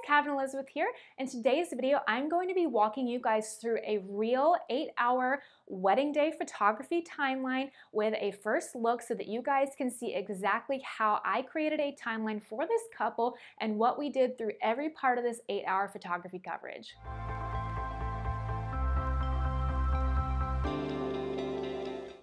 Cavin Elizabeth here. In today's video, I'm going to be walking you guys through a real 8-hour wedding day photography timeline with a first look so that you guys can see exactly how I created a timeline for this couple and what we did through every part of this 8-hour photography coverage.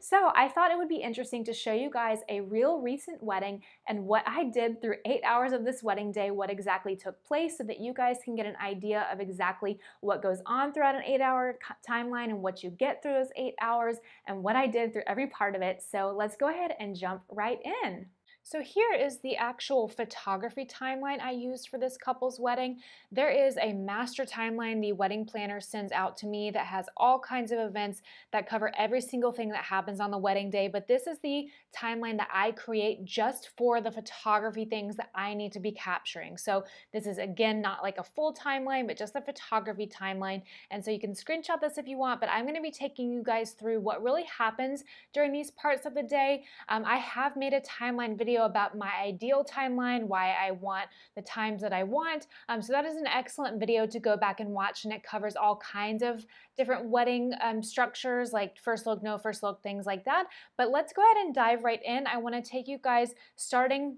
So I thought it would be interesting to show you guys a real recent wedding and what I did through 8 hours of this wedding day, what exactly took place so that you guys can get an idea of exactly what goes on throughout an 8-hour timeline and what you get through those 8 hours and what I did through every part of it. So let's go ahead and jump right in. So here is the actual photography timeline I used for this couple's wedding. There is a master timeline the wedding planner sends out to me that has all kinds of events that cover every single thing that happens on the wedding day, but this is the timeline that I create just for the photography things that I need to be capturing. So this is again not like a full timeline, but just a photography timeline. And so you can screenshot this if you want, but I'm going to be taking you guys through what really happens during these parts of the day. I have made a timeline video about my ideal timeline, why I want the times that I want. So that is an excellent video to go back and watch, and it covers all kinds of different wedding structures like first look, no first look, things like that. But let's go ahead and dive right in. I want to take you guys starting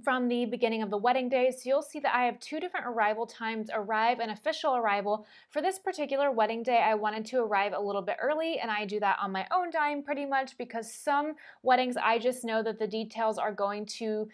from the beginning of the wedding day. So you'll see that I have two different arrival times, arrive and official arrival. For this particular wedding day, I wanted to arrive a little bit early, and I do that on my own dime pretty much because some weddings I just know that the details are going to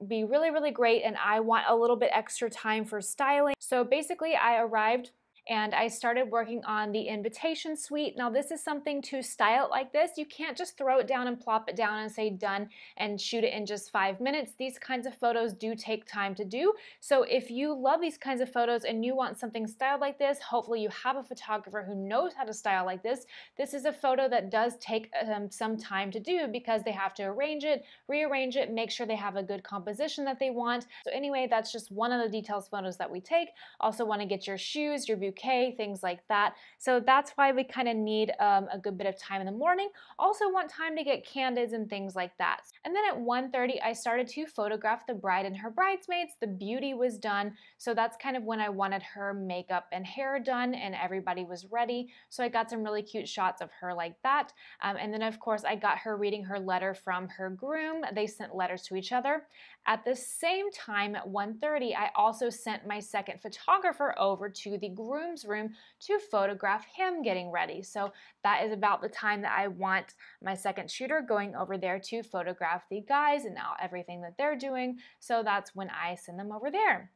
be really, really great, and I want a little bit extra time for styling. So basically I arrived and I started working on the invitation suite. Now this is something to style it like this. You can't just throw it down and plop it down and say done and shoot it in just 5 minutes. These kinds of photos do take time to do. So if you love these kinds of photos and you want something styled like this, hopefully you have a photographer who knows how to style like this. This is a photo that does take some time to do because they have to arrange it, rearrange it, make sure they have a good composition that they want. So anyway, that's just one of the details photos that we take. Also want to get your shoes, your bouquet, things like that. So that's why we kind of need a good bit of time in the morning. Also want time to get candids and things like that. And then at 1:30, I started to photograph the bride and her bridesmaids. The beauty was done. So that's kind of when I wanted her makeup and hair done and everybody was ready. So I got some really cute shots of her like that. And then of course I got her reading her letter from her groom. They sent letters to each other. At the same time at 1:30, I also sent my second photographer over to the groom's room to photograph him getting ready. So that is about the time that I want my second shooter going over there to photograph the guys and everything that they're doing. So that's when I send them over there.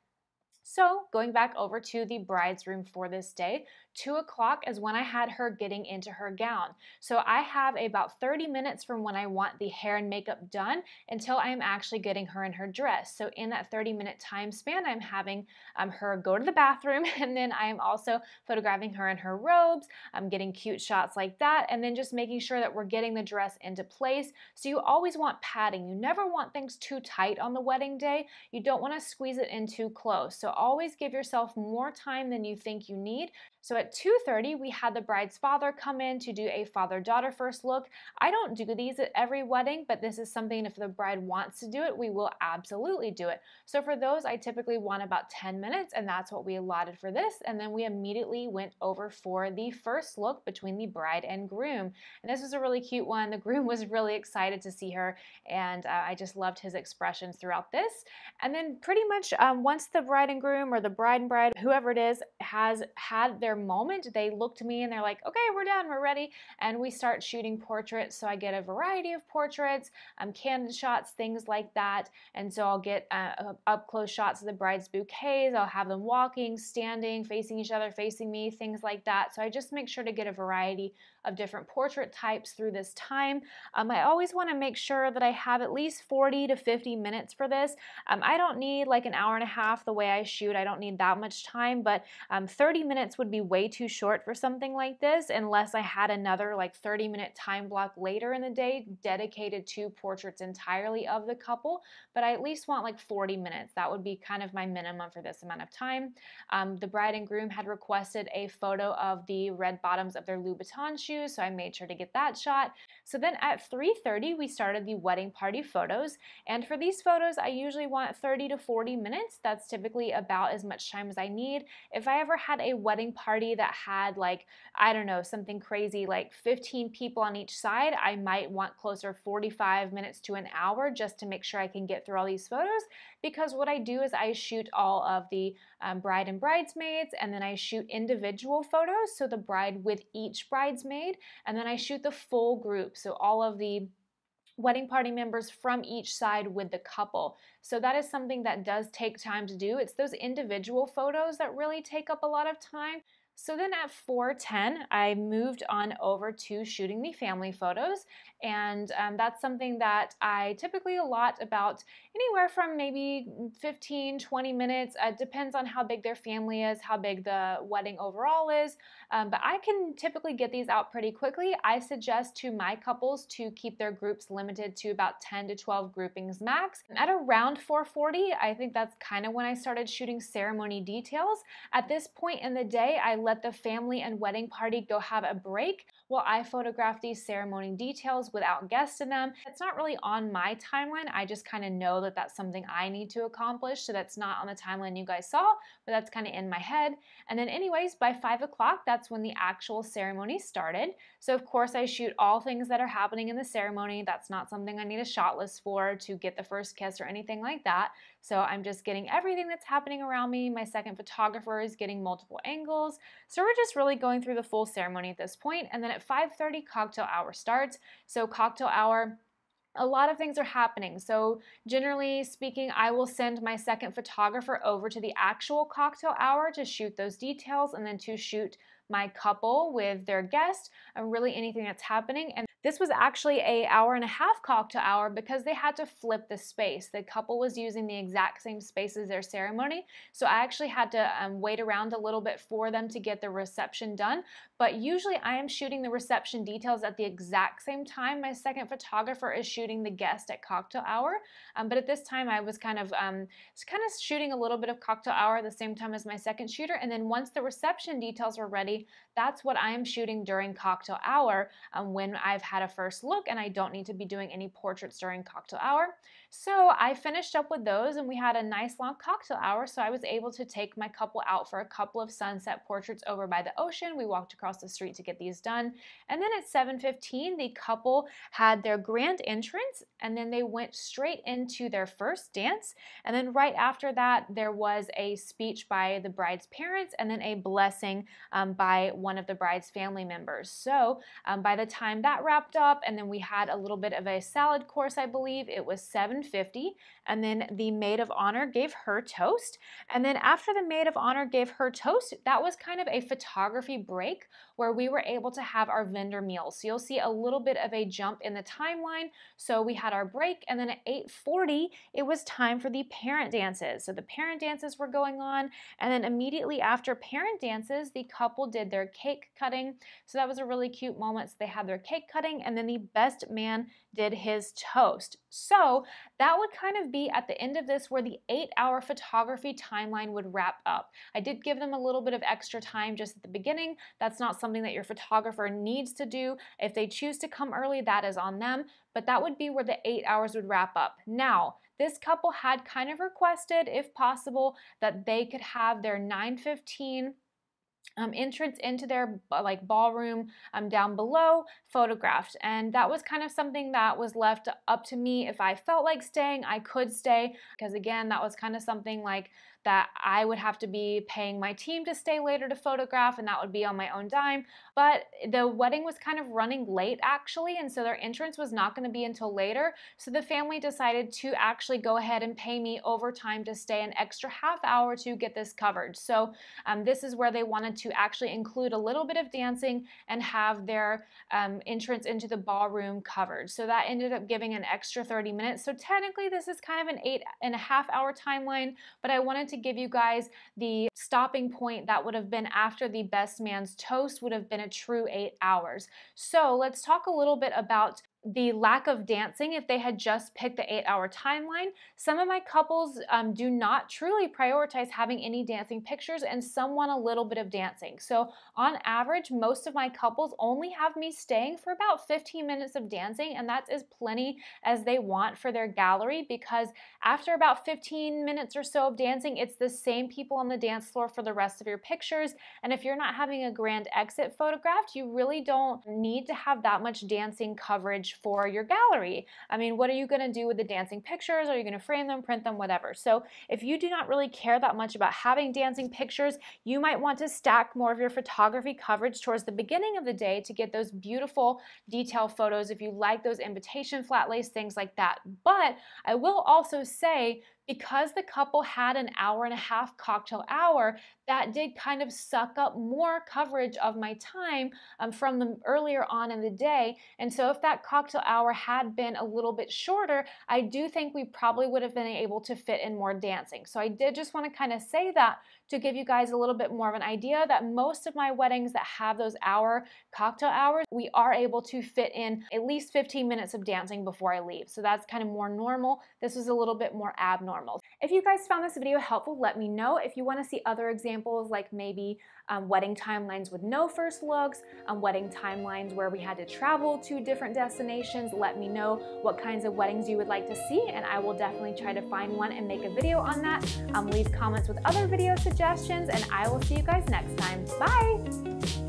So going back over to the bride's room for this day, 2 o'clock is when I had her getting into her gown. So I have about 30 minutes from when I want the hair and makeup done until I am actually getting her in her dress. So in that 30-minute time span, I'm having her go to the bathroom, and then I am also photographing her in her robes. I'm getting cute shots like that, and then just making sure that we're getting the dress into place. So you always want padding. You never want things too tight on the wedding day. You don't want to squeeze it in too close. So always give yourself more time than you think you need. So at 2:30, we had the bride's father come in to do a father-daughter first look. I don't do these at every wedding, but this is something if the bride wants to do it, we will absolutely do it. So for those, I typically want about 10 minutes, and that's what we allotted for this. And then we immediately went over for the first look between the bride and groom. And this was a really cute one. The groom was really excited to see her, and I just loved his expressions throughout this. And then pretty much once the bride and groom, or the bride and bride, whoever it is, has had their moment, they look to me and they're like, okay, we're done, we're ready, and we start shooting portraits. So I get a variety of portraits, candid shots, things like that. And so I'll get up close shots of the bride's bouquets. I'll have them walking, standing, facing each other, facing me, things like that. So I just make sure to get a variety of different portrait types through this time. I always want to make sure that I have at least 40 to 50 minutes for this. I don't need like an hour and a half the way I shoot. I don't need that much time, but 30 minutes would be way too short for something like this unless I had another like 30-minute time block later in the day dedicated to portraits entirely of the couple. But I at least want like 40 minutes. That would be kind of my minimum for this amount of time. The bride and groom had requested a photo of the red bottoms of their Louboutin shoes, so I made sure to get that shot. So then at 3:30 we started the wedding party photos, and for these photos I usually want 30 to 40 minutes. That's typically a about as much time as I need. If I ever had a wedding party that had like, I don't know, something crazy like 15 people on each side, I might want closer 45 minutes to an hour just to make sure I can get through all these photos, because what I do is I shoot all of the bride and bridesmaids, and then I shoot individual photos, so the bride with each bridesmaid, and then I shoot the full group, so all of the wedding party members from each side with the couple. So that is something that does take time to do. It's those individual photos that really take up a lot of time. So then at 4:10, I moved on over to shooting the family photos, and that's something that I typically allot about anywhere from maybe 15, 20 minutes. It depends on how big their family is, how big the wedding overall is, but I can typically get these out pretty quickly. I suggest to my couples to keep their groups limited to about 10 to 12 groupings max. At around 4:40, I think that's kind of when I started shooting ceremony details. At this point in the day, I let the family and wedding party go have a break while I photograph these ceremony details without guests in them. It's not really on my timeline. I just kind of know that that's something I need to accomplish, so that's not on the timeline you guys saw, but that's kind of in my head. And then anyways, by 5 o'clock, that's when the actual ceremony started. So of course I shoot all things that are happening in the ceremony. That's not something I need a shot list for to get the first kiss or anything like that. So I'm just getting everything that's happening around me. My second photographer is getting multiple angles. So we're just really going through the full ceremony at this point. And then at 5:30, cocktail hour starts. So cocktail hour, a lot of things are happening. So generally speaking, I will send my second photographer over to the actual cocktail hour to shoot those details, and then to shoot my couple with their guest and really anything that's happening. And this was actually an hour-and-a-half cocktail hour because they had to flip the space. The couple was using the exact same space as their ceremony, so I actually had to wait around a little bit for them to get the reception done. But usually I am shooting the reception details at the exact same time my second photographer is shooting the guest at cocktail hour. But at this time I was kind of shooting a little bit of cocktail hour at the same time as my second shooter, and then once the reception details were ready, that's what I am shooting during cocktail hour when I've had a first look and I don't need to be doing any portraits during cocktail hour. So I finished up with those and we had a nice long cocktail hour, so I was able to take my couple out for a couple of sunset portraits over by the ocean. We walked across the street to get these done. And then at 7:15, the couple had their grand entrance, and then they went straight into their first dance. And then right after that, there was a speech by the bride's parents and then a blessing by one of the bride's family members. So by the time that wrapped up, and then we had a little bit of a salad course, I believe it was 7:50, and then the maid of honor gave her toast. And then after the maid of honor gave her toast, that was kind of a photography break where we were able to have our vendor meals. So you'll see a little bit of a jump in the timeline. So we had our break, and then at 8:40, it was time for the parent dances. So the parent dances were going on, and then immediately after parent dances, the couple did their cake cutting. So that was a really cute moment. So they had their cake cutting, and then the best man did his toast. So that would kind of be at the end of this where the 8-hour photography timeline would wrap up. I did give them a little bit of extra time just at the beginning. That's not something that your photographer needs to do. If they choose to come early, that is on them, but that would be where the 8 hours would wrap up. Now, this couple had kind of requested, if possible, that they could have their 9:15 entrance into their ballroom down below photographed, and that was kind of something that was left up to me. If I felt like staying, I could stay, because again, that was kind of something like that I would have to be paying my team to stay later to photograph, and that would be on my own dime. But the wedding was kind of running late actually, and so their entrance was not going to be until later, so the family decided to actually go ahead and pay me overtime to stay an extra half hour to get this covered. So this is where they wanted to actually include a little bit of dancing and have their entrance into the ballroom covered. So that ended up giving an extra 30 minutes. So technically this is kind of an 8.5-hour timeline, but I wanted to give you guys the stopping point that would have been after the best man's toast would have been a true 8 hours. So let's talk a little bit about the lack of dancing if they had just picked the 8-hour timeline. Some of my couples do not truly prioritize having any dancing pictures, and some want a little bit of dancing. So on average, most of my couples only have me staying for about 15 minutes of dancing, and that's as plenty as they want for their gallery, because after about 15 minutes or so of dancing, it's the same people on the dance floor for the rest of your pictures. And if you're not having a grand exit photographed, you really don't need to have that much dancing coverage for your gallery. I mean, what are you going to do with the dancing pictures? Are you going to frame them, print them, whatever? So if you do not really care that much about having dancing pictures, you might want to stack more of your photography coverage towards the beginning of the day to get those beautiful detail photos if you like those invitation flat lace, things like that. But I will also say, because the couple had an 1.5-hour cocktail hour, that did kind of suck up more coverage of my time from the earlier on in the day. And so if that cocktail hour had been a little bit shorter, I do think we probably would have been able to fit in more dancing. So I did just want to kind of say that to give you guys a little bit more of an idea that most of my weddings that have those cocktail hours, we are able to fit in at least 15 minutes of dancing before I leave. So that's kind of more normal. This was a little bit more abnormal. If you guys found this video helpful, let me know. If you want to see other examples, like maybe wedding timelines with no first looks, wedding timelines where we had to travel to different destinations, let me know what kinds of weddings you would like to see, and I will definitely try to find one and make a video on that. Leave comments with other video suggestions, and I will see you guys next time. Bye!